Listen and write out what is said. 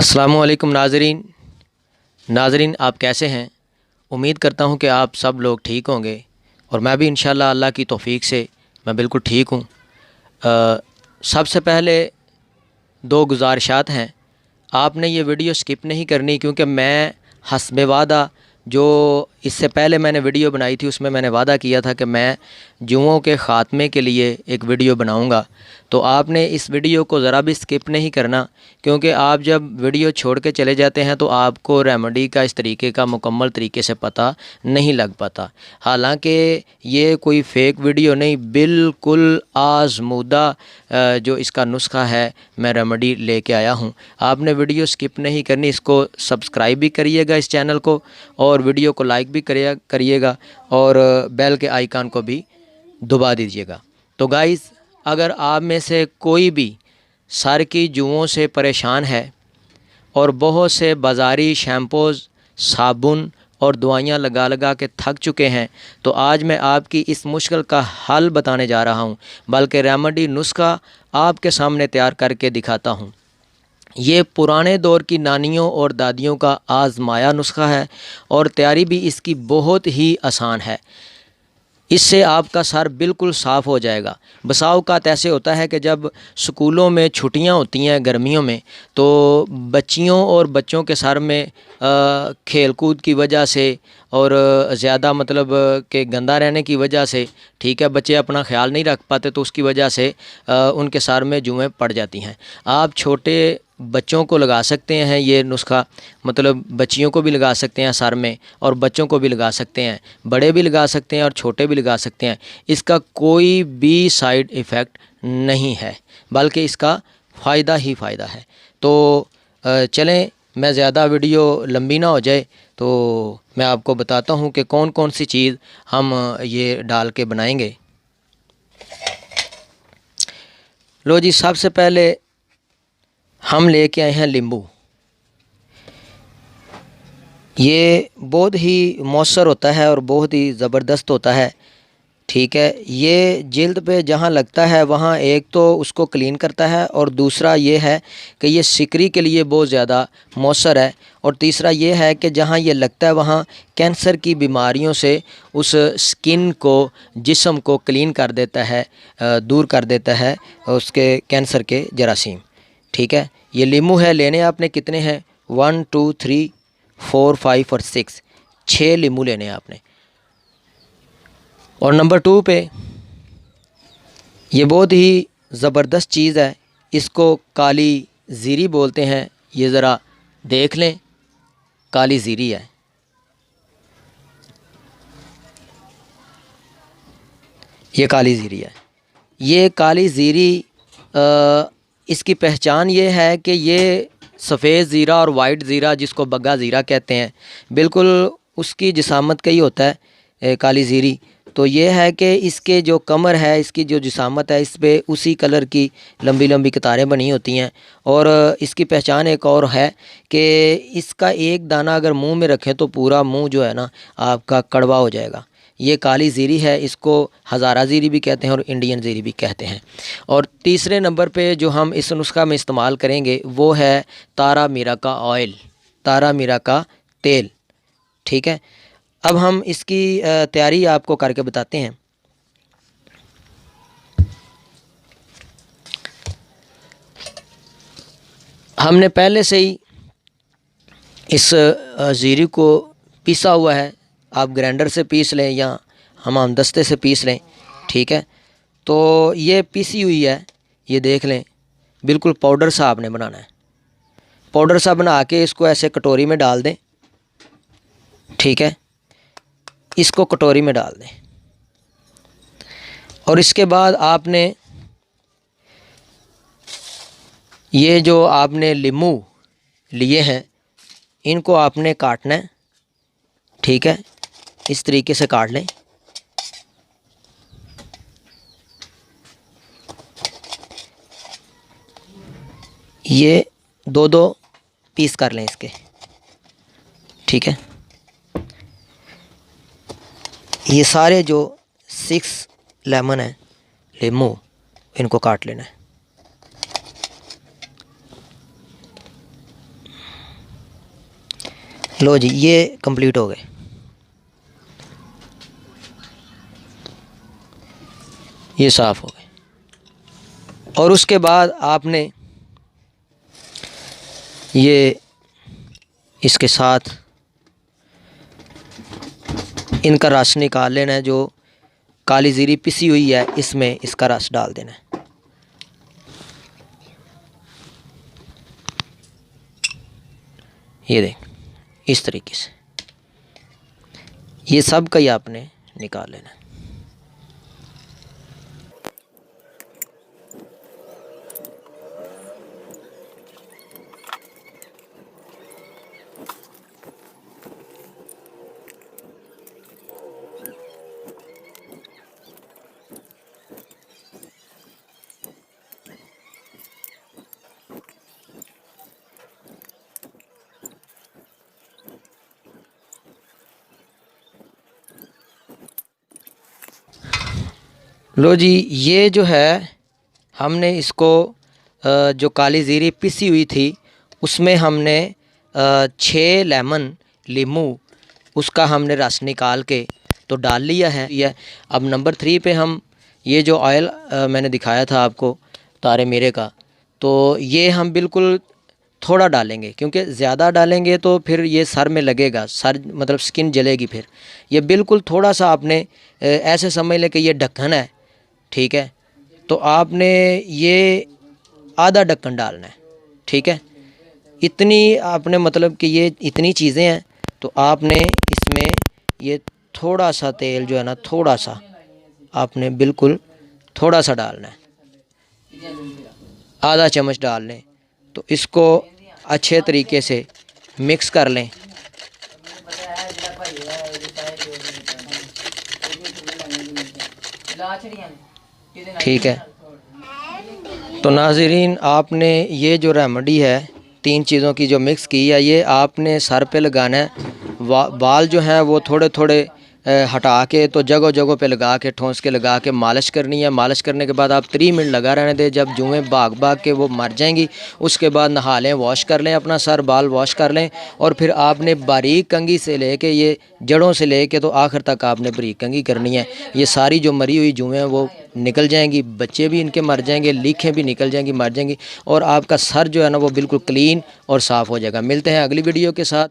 अस्सलामुअलैकुम नाज़रीन आप कैसे हैं। उम्मीद करता हूं कि आप सब लोग ठीक होंगे और मैं भी इंशाल्लाह अल्लाह की तौफ़ीक से मैं बिल्कुल ठीक हूं। सबसे पहले दो गुजारिशात हैं। आपने ये वीडियो स्किप नहीं करनी, क्योंकि मैं हस्बे वादा जो इससे पहले मैंने वीडियो बनाई थी उसमें मैंने वादा किया था कि मैं जुओं के ख़ात्मे के लिए एक वीडियो बनाऊंगा। तो आपने इस वीडियो को ज़रा भी स्किप नहीं करना, क्योंकि आप जब वीडियो छोड़ के चले जाते हैं तो आपको रेमेडी का इस तरीके का मुकम्मल तरीके से पता नहीं लग पाता। हालांकि ये कोई फ़ेक वीडियो नहीं, बिल्कुल आज़मूदा जो इसका नुस्खा है मैं रेमेडी लेके आया हूँ। आपने वीडियो स्किप नहीं करनी, इसको सब्सक्राइब भी करिएगा इस चैनल को, और वीडियो को लाइक भी करिएगा और बेल के आइकन को भी दबा दीजिएगा। तो गाइज़, अगर आप में से कोई भी सर की जुओं से परेशान है और बहुत से बाज़ारी शैम्पूज़, साबुन और दवाइयाँ लगा लगा के थक चुके हैं, तो आज मैं आपकी इस मुश्किल का हल बताने जा रहा हूँ, बल्कि रेमेडी नुस्खा आपके सामने तैयार करके दिखाता हूँ। ये पुराने दौर की नानियों और दादियों का आज़माया नुस्खा है और तैयारी भी इसकी बहुत ही आसान है। इससे आपका सर बिल्कुल साफ़ हो जाएगा। बसाव का ऐसे होता है कि जब स्कूलों में छुट्टियां होती हैं गर्मियों में, तो बच्चियों और बच्चों के सर में खेलकूद की वजह से और ज़्यादा मतलब कि गंदा रहने की वजह से, ठीक है, बच्चे अपना ख्याल नहीं रख पाते, तो उसकी वजह से उनके सर में जुएँ पड़ जाती हैं। आप छोटे बच्चों को लगा सकते हैं ये नुस्खा, मतलब बच्चियों को भी लगा सकते हैं सर में और बच्चों को भी लगा सकते हैं, बड़े भी लगा सकते हैं और छोटे भी लगा सकते हैं। इसका कोई भी साइड इफ़ेक्ट नहीं है, बल्कि इसका फ़ायदा ही फ़ायदा है। तो चलें, मैं ज़्यादा वीडियो लंबी ना हो जाए तो मैं आपको बताता हूँ कि कौन कौन सी चीज़ हम ये डाल के बनाएंगे। लो जी, सबसे पहले हम लेके आए हैं नींबू। ये बहुत ही मौसर होता है और बहुत ही ज़बरदस्त होता है, ठीक है। ये जिल्द पे जहाँ लगता है वहाँ एक तो उसको क्लीन करता है, और दूसरा ये है कि ये सिकरी के लिए बहुत ज़्यादा मौसर है, और तीसरा ये है कि जहाँ ये लगता है वहाँ कैंसर की बीमारियों से उस स्किन को, जिस्म को क्लीन कर देता है, दूर कर देता है उसके कैंसर के जरासीम, ठीक है। ये लीमू है, लेने आपने कितने हैं, 1 2 3 4 5 और 6, 6 लीमू लेने हैं आपने। और नंबर 2 पे ये बहुत ही ज़बरदस्त चीज़ है, इसको काली ज़ीरी बोलते हैं। ये ज़रा देख लें, काली ज़ीरी है। ये काली ज़ीरी है। ये काली ज़ीरी इसकी पहचान ये है कि ये सफ़ेद ज़ीरा और वाइट ज़ीरा, जिसको बग्गा ज़ीरा कहते हैं, बिल्कुल उसकी जिसामत का ही होता है काली ज़ीरी। तो ये है कि इसके जो कमर है, इसकी जो जिसामत है, इस पे उसी कलर की लंबी लंबी कतारें बनी होती हैं। और इसकी पहचान एक और है कि इसका एक दाना अगर मुंह में रखें तो पूरा मुंह जो है ना आपका कड़वा हो जाएगा। ये काली ज़ीरी है, इसको हज़ारा ज़ीरी भी कहते हैं और इंडियन ज़ीरी भी कहते हैं। और तीसरे नंबर पे जो हम इस नुस्खा में इस्तेमाल करेंगे वो है तारा मीरा का ऑयल, तारा मीरा का तेल, ठीक है। अब हम इसकी तैयारी आपको करके बताते हैं। हमने पहले से ही इस ज़ीरी को पीसा हुआ है, आप ग्राइंडर से पीस लें या हम दस्ते से पीस लें, ठीक है। तो ये पीसी हुई है, ये देख लें, बिल्कुल पाउडर सा आपने बनाना है। पाउडर सा बना के इसको ऐसे कटोरी में डाल दें, ठीक है। इसको कटोरी में डाल दें और इसके बाद आपने ये जो आपने लीमू लिए हैं इनको आपने काटना है, ठीक है। इस तरीके से काट लें। ये 2-2 पीस कर लें इसके, ठीक है। ये सारे जो 6 लेमन है, लीमू, इनको काट लेना है। लो जी, ये कंप्लीट हो गए। ये साफ़ हो गए। और उसके बाद आपने ये इसके साथ इनका रस निकाल लेना है। जो काली ज़ीरी पिसी हुई है इसमें इसका रस डाल देना है। ये देख, इस तरीके से ये सब का ही आपने निकाल लेना है। लो जी, ये जो है हमने इसको जो काली ज़ीरी पिसी हुई थी उसमें हमने 6 लेमन लीमू उसका हमने रस निकाल के तो डाल लिया है। अब नंबर 3 पे हम ये जो ऑयल मैंने दिखाया था आपको तारे मीरे का, तो ये हम बिल्कुल थोड़ा डालेंगे, क्योंकि ज़्यादा डालेंगे तो फिर ये सर में लगेगा, सर मतलब स्किन जलेगी। फिर ये बिल्कुल थोड़ा सा आपने ऐसे समझ लें कि ये ढक्कन है, ठीक है। तो आपने ये आधा ढक्कन डालना है, ठीक है। इतनी आपने मतलब कि ये इतनी चीज़ें हैं, तो आपने इसमें ये थोड़ा सा तेल जो है ना, थोड़ा सा आपने बिल्कुल थोड़ा सा डालना है, आधा चम्मच डाल लें। तो इसको अच्छे तरीके से मिक्स कर लें। ठीक है। तो नाज़रीन, आपने ये जो रेमेडी है 3 चीज़ों की जो मिक्स की है, ये आपने सर पे लगाना है। बाल जो हैं वो थोड़े थोड़े हटा के तो जगह जगह पे लगा के ठोंस के लगा के मालिश करनी है। मालिश करने के बाद आप 3 मिनट लगा रहने दें। जब जुएँ भाग भाग के वो मर जाएंगी, उसके बाद नहा लें, वॉश कर लें, अपना सर बाल वॉश कर लें। और फिर आपने बारीक कंघी से लेके ये जड़ों से लेके तो आखिर तक आपने बारीक कंघी करनी है। ये सारी जो मरी हुई जुएँ हैं वो निकल जाएंगी, बच्चे भी इनके मर जाएंगे, लीखें भी निकल जाएंगी, मर जाएंगी, और आपका सर जो है ना वो बिल्कुल क्लीन और साफ़ हो जाएगा। मिलते हैं अगली वीडियो के साथ।